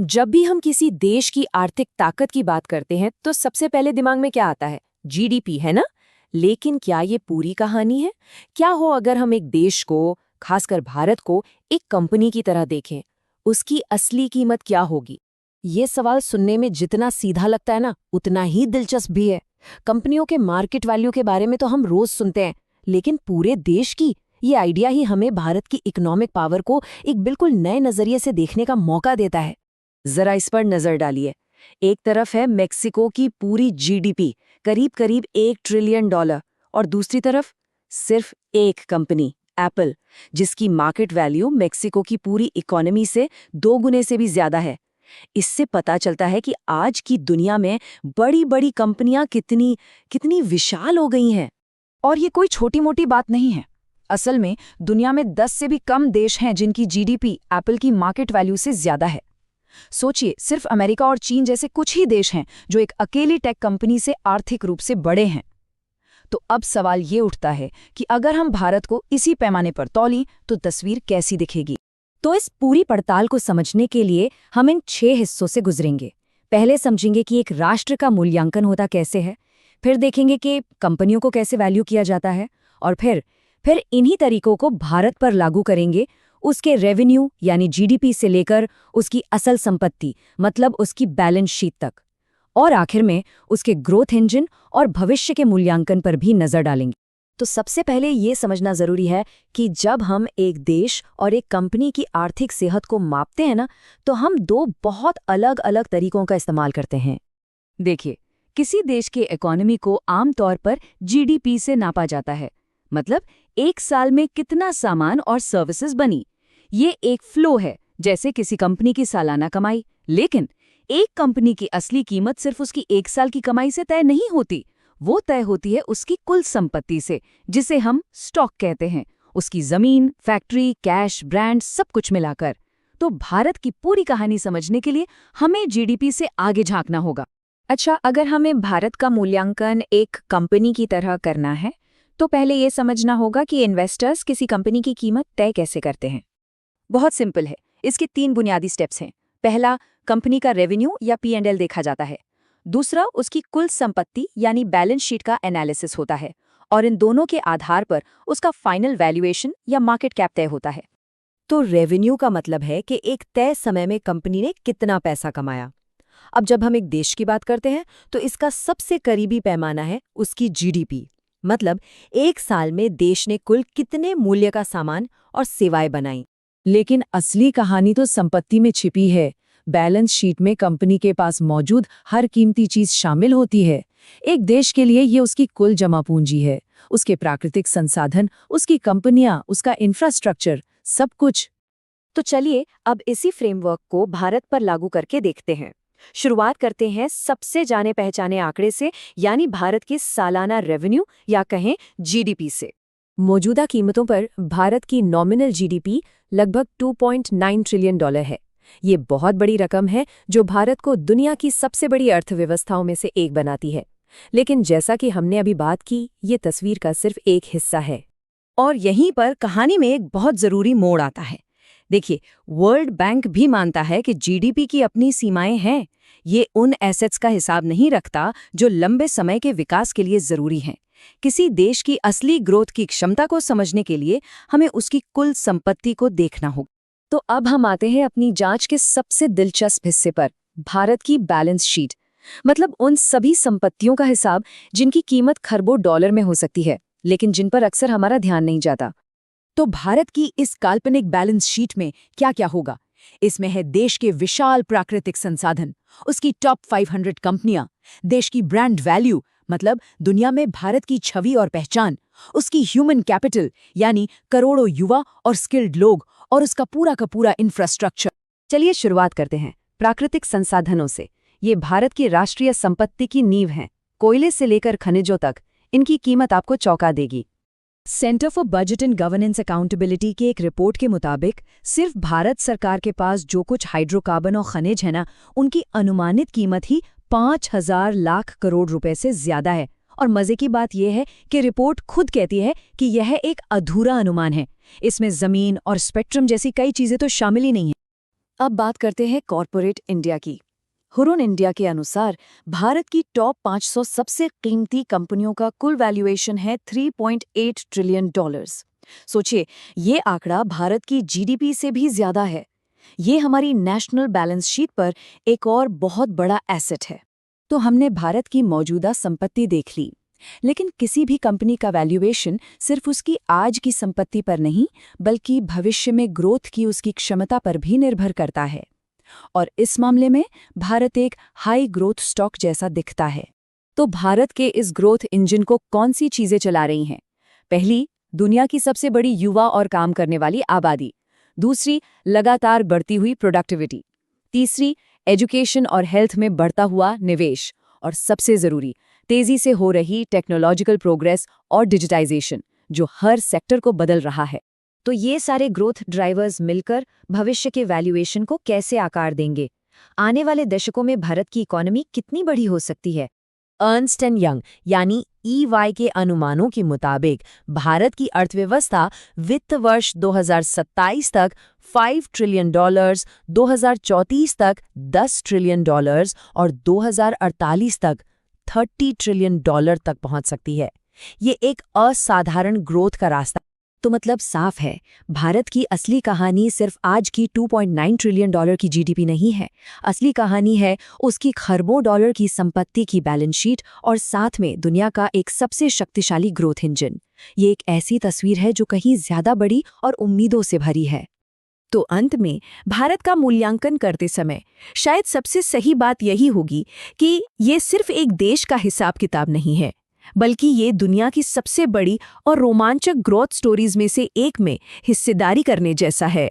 जब भी हम किसी देश की आर्थिक ताकत की बात करते हैं तो सबसे पहले दिमाग में क्या आता है? जीडीपी, है ना? लेकिन क्या ये पूरी कहानी है? क्या हो अगर हम एक देश को, खासकर भारत को, एक कंपनी की तरह देखें? उसकी असली कीमत क्या होगी? ये सवाल सुनने में जितना सीधा लगता है ना, उतना ही दिलचस्प भी है। कंपनियों के मार्केट वैल्यू के बारे में तो हम रोज सुनते हैं, लेकिन पूरे देश की ये आइडिया ही हमें भारत की इकोनॉमिक पावर को एक बिल्कुल नए नजरिए से देखने का मौका देता है। जरा इस पर नजर डालिए। एक तरफ है मेक्सिको की पूरी जीडीपी, करीब करीब $1 ट्रिलियन, और दूसरी तरफ सिर्फ एक कंपनी, एप्पल, जिसकी मार्केट वैल्यू मेक्सिको की पूरी इकोनॉमी से 2 गुने से भी ज्यादा है। इससे पता चलता है कि आज की दुनिया में बड़ी बड़ी कंपनियां कितनी कितनी विशाल हो गई हैं। और ये कोई छोटी मोटी बात नहीं है। असल में दुनिया में 10 से भी कम देश हैं जिनकी जीडीपी एप्पल की मार्केट वैल्यू से ज्यादा है। सोचिए, सिर्फ अमेरिका और चीन जैसे कुछ ही देश हैं जो एक अकेली टेक कंपनी से आर्थिक रूप से बड़े हैं। तो अब सवाल ये उठता है कि अगर हम भारत को इसी पैमाने पर तौलें तो तस्वीर कैसी दिखेगी। तो इस पूरी पड़ताल को समझने के लिए हम इन 6 हिस्सों से गुजरेंगे। पहले समझेंगे कि एक राष्ट्र का मूल्यांकन होता कैसे है, फिर देखेंगे कि कंपनियों को कैसे वैल्यू किया जाता है, और फिर इन्हीं तरीकों को भारत पर लागू करेंगे, उसके रेवेन्यू यानी जीडीपी से लेकर उसकी असल संपत्ति मतलब उसकी बैलेंस शीट तक, और आखिर में उसके ग्रोथ इंजन और भविष्य के मूल्यांकन पर भी नजर डालेंगे। तो सबसे पहले ये समझना जरूरी है कि जब हम एक देश और एक कंपनी की आर्थिक सेहत को मापते हैं ना, तो हम 2 बहुत अलग अलग तरीकों का इस्तेमाल करते हैं। देखिए, किसी देश के इकोनॉमी को आमतौर पर जीडीपी से नापा जाता है, मतलब एक साल में कितना सामान और सर्विसेज बनी। ये एक फ्लो है, जैसे किसी कंपनी की सालाना कमाई। लेकिन एक कंपनी की असली कीमत सिर्फ उसकी एक साल की कमाई से तय नहीं होती, वो तय होती है उसकी कुल संपत्ति से, जिसे हम स्टॉक कहते हैं, उसकी जमीन, फैक्ट्री, कैश, ब्रांड, सब कुछ मिलाकर। तो भारत की पूरी कहानी समझने के लिए हमें जीडीपी से आगे झांकना होगा। अच्छा, अगर हमें भारत का मूल्यांकन एक कंपनी की तरह करना है, तो पहले ये समझना होगा कि इन्वेस्टर्स किसी कंपनी की कीमत तय कैसे करते हैं। बहुत सिंपल है। इसके 3 बुनियादी स्टेप्स हैं। पहला, कंपनी का रेवेन्यू या P&L देखा जाता है। दूसरा, उसकी कुल संपत्ति यानी बैलेंस शीट का एनालिसिस होता है, और इन दोनों के आधार पर उसका फाइनल वैल्यूएशन या मार्केट कैप तय होता है। तो रेवेन्यू का मतलब है कि एक तय समय में कंपनी ने कितना पैसा कमाया। अब जब हम एक देश की बात करते हैं तो इसका सबसे करीबी पैमाना है उसकी जीडीपी, मतलब एक साल में देश ने कुल कितने मूल्य का सामान और सेवाएं बनाई। लेकिन असली कहानी तो संपत्ति में छिपी है। बैलेंस शीट में कंपनी के पास मौजूद हर कीमती चीज शामिल होती है। एक देश के लिए ये उसकी कुल जमा पूंजी है, उसके प्राकृतिक संसाधन, उसकी कंपनियां, उसका इंफ्रास्ट्रक्चर, सब कुछ। तो चलिए अब इसी फ्रेमवर्क को भारत पर लागू करके देखते हैं। शुरुआत करते हैं सबसे जाने पहचाने आंकड़े से, यानी भारत के सालाना रेवेन्यू या कहें जीडीपी से। मौजूदा कीमतों पर भारत की नॉमिनल जीडीपी लगभग $2.9 ट्रिलियन है। ये बहुत बड़ी रकम है जो भारत को दुनिया की सबसे बड़ी अर्थव्यवस्थाओं में से एक बनाती है। लेकिन जैसा कि हमने अभी बात की, ये तस्वीर का सिर्फ एक हिस्सा है। और यहीं पर कहानी में एक बहुत जरूरी मोड़ आता है। देखिए, वर्ल्ड बैंक भी मानता है कि जीडीपी की अपनी सीमाएं हैं। ये उन एसेट्स का हिसाब नहीं रखता जो लंबे समय के विकास के लिए जरूरी हैं। किसी देश की असली ग्रोथ की क्षमता को समझने के लिए हमें उसकी कुल संपत्ति को देखना होगा। तो अब हम आते हैं अपनी जांच के सबसे दिलचस्प हिस्से पर, भारत की बैलेंस शीट, मतलब उन सभी संपत्तियों का हिसाब जिनकी कीमत खरबों डॉलर में हो सकती है, लेकिन जिन पर अक्सर हमारा ध्यान नहीं जाता। तो भारत की इस काल्पनिक बैलेंस शीट में क्या क्या होगा? इसमें है देश के विशाल प्राकृतिक संसाधन, उसकी टॉप 500 कंपनियां, देश की ब्रांड वैल्यू मतलब दुनिया में भारत की छवि और पहचान, उसकी ह्यूमन कैपिटल यानी करोड़ों युवा और स्किल्ड लोग, और उसका पूरा का पूरा इंफ्रास्ट्रक्चर। चलिए शुरुआत करते हैं प्राकृतिक संसाधनों से। ये भारत की राष्ट्रीय संपत्ति की नींव हैं। कोयले से लेकर खनिजों तक इनकी कीमत आपको चौंका देगी। Centre for budget and governance accountability की एक रिपोर्ट के मुताबिक सिर्फ भारत सरकार के पास जो कुछ हाइड्रोकार्बन और खनिज है ना, उनकी अनुमानित कीमत ही 5,000 लाख करोड़ रुपए से ज्यादा है। और मजे की बात यह है कि रिपोर्ट खुद कहती है कि यह एक अधूरा अनुमान है। इसमें जमीन और स्पेक्ट्रम जैसी कई चीजें तो शामिल ही नहीं है। अब बात करते हैं कॉर्पोरेट इंडिया की। हुरुन इंडिया के अनुसार भारत की टॉप 500 सबसे कीमती कंपनियों का कुल वैल्यूएशन है $3.8 ट्रिलियन। सोचिए, ये आंकड़ा भारत की जीडीपी से भी ज्यादा है। ये हमारी नेशनल बैलेंस शीट पर एक और बहुत बड़ा एसेट है। तो हमने भारत की मौजूदा संपत्ति देख ली, लेकिन किसी भी कंपनी का वैल्यूएशन सिर्फ उसकी आज की संपत्ति पर नहीं, बल्कि भविष्य में ग्रोथ की उसकी क्षमता पर भी निर्भर करता है। और इस मामले में भारत एक हाई ग्रोथ स्टॉक जैसा दिखता है। तो भारत के इस ग्रोथ इंजन को कौन सी चीजें चला रही हैं? पहली, दुनिया की सबसे बड़ी युवा और काम करने वाली आबादी। दूसरी, लगातार बढ़ती हुई प्रोडक्टिविटी। तीसरी, एजुकेशन और हेल्थ में बढ़ता हुआ निवेश। और सबसे जरूरी, तेजी से हो रही टेक्नोलॉजिकल प्रोग्रेस और डिजिटाइजेशन, जो हर सेक्टर को बदल रहा है। तो ये सारे ग्रोथ ड्राइवर्स मिलकर भविष्य के वैल्यूएशन को कैसे आकार देंगे? आने वाले दशकों में भारत की इकोनॉमी कितनी बड़ी हो सकती है? अर्नस्ट एंड यंग यानी EY के अनुमानों के मुताबिक भारत की अर्थव्यवस्था वित्त वर्ष 2027 तक $5 ट्रिलियन, 2034 तक $10 ट्रिलियन और 2048 तक $30 ट्रिलियन तक पहुंच सकती है। ये एक असाधारण ग्रोथ का रास्ता। तो मतलब साफ है, भारत की असली कहानी सिर्फ आज की $2.9 ट्रिलियन की जीडीपी नहीं है। असली कहानी है उसकी खरबों डॉलर की संपत्ति की बैलेंस शीट और साथ में दुनिया का एक सबसे शक्तिशाली ग्रोथ इंजन। ये एक ऐसी तस्वीर है जो कहीं ज्यादा बड़ी और उम्मीदों से भरी है। तो अंत में भारत का मूल्यांकन करते समय शायद सबसे सही बात यही होगी कि ये सिर्फ एक देश का हिसाब किताब नहीं है, बल्कि ये दुनिया की सबसे बड़ी और रोमांचक ग्रोथ स्टोरीज में से एक में हिस्सेदारी करने जैसा है।